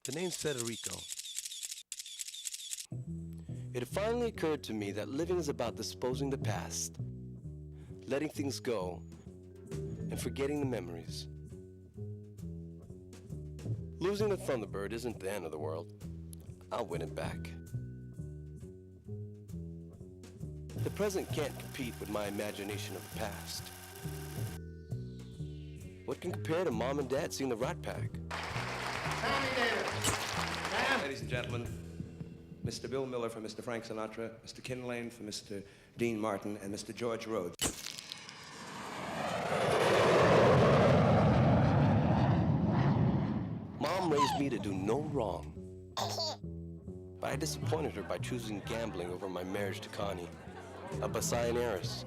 The name's Federico. It finally occurred to me that living is about disposing the past, letting things go, and forgetting the memories. Losing the Thunderbird isn't the end of the world. I'll win it back. The present can't compete with my imagination of the past. What can compare to Mom and Dad seeing the Rat Pack? Ladies and gentlemen, Mr. Bill Miller for Mr. Frank Sinatra, Mr. Kinlane for Mr. Dean Martin, and Mr. George Rhodes. Mom raised me to do no wrong. But I disappointed her by choosing gambling over my marriage to Connie, a Basayan heiress.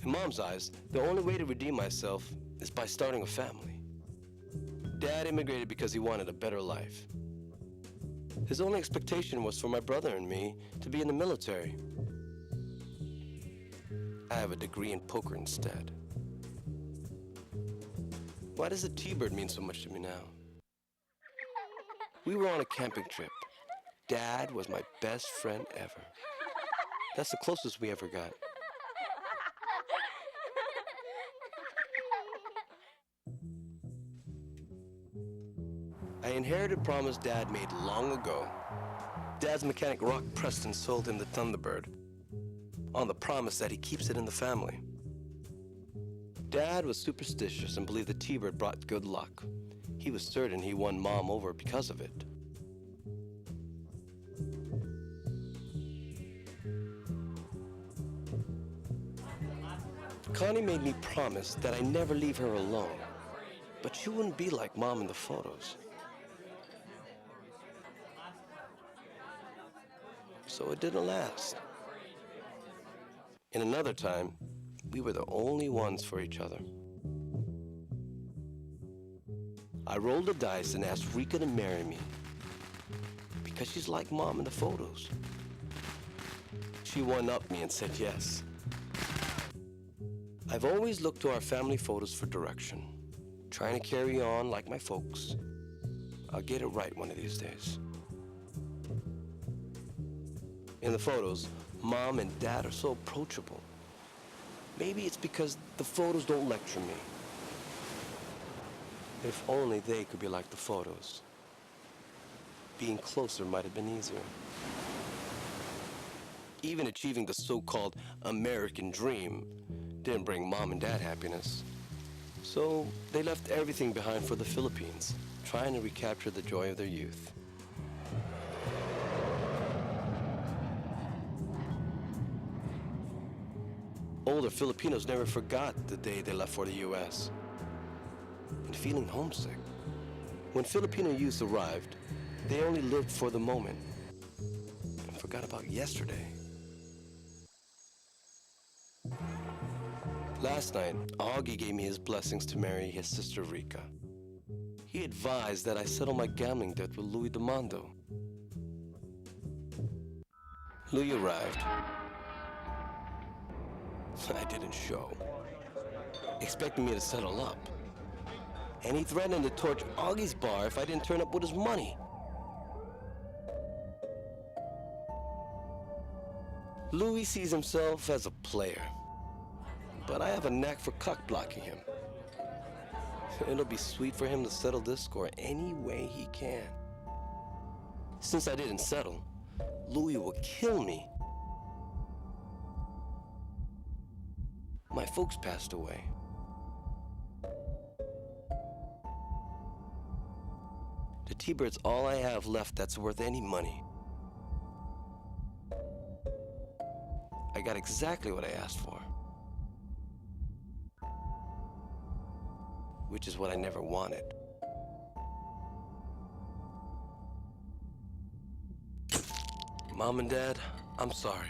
In Mom's eyes, the only way to redeem myself is by starting a family. Dad immigrated because he wanted a better life. His only expectation was for my brother and me to be in the military. I have a degree in poker instead. Why does the T-Bird mean so much to me now? We were on a camping trip. Dad was my best friend ever. That's the closest we ever got. I inherited a promise Dad made long ago. Dad's mechanic Rock Preston sold him the Thunderbird on the promise that he keeps it in the family. Dad was superstitious and believed the T-Bird brought good luck. He was certain he won Mom over because of it. Connie made me promise that I never leave her alone, but she wouldn't be like Mom in the photos. So it didn't last. In another time, we were the only ones for each other. I rolled the dice and asked Rika to marry me because she's like Mom in the photos. She one-upped me and said yes. I've always looked to our family photos for direction, trying to carry on like my folks. I'll get it right one of these days. In the photos, Mom and Dad are so approachable. Maybe it's because the photos don't lecture me. If only they could be like the photos. Being closer might have been easier. Even achieving the so-called American dream didn't bring Mom and Dad happiness. So they left everything behind for the Philippines, trying to recapture the joy of their youth. Older Filipinos never forgot the day they left for the U.S. and feeling homesick. When Filipino youth arrived, they only lived for the moment and forgot about yesterday. Last night, Augie gave me his blessings to marry his sister Rika. He advised that I settle my gambling debt with Louis Demando. Louis arrived. I didn't show, expecting me to settle up. And he threatened to torch Augie's bar if I didn't turn up with his money. Louis sees himself as a player, but I have a knack for cock-blocking him. It'll be sweet for him to settle this score any way he can. Since I didn't settle, Louis will kill me. My folks passed away. The T-Bird's all I have left that's worth any money. I got exactly what I asked for. Which is what I never wanted. Mom and Dad, I'm sorry.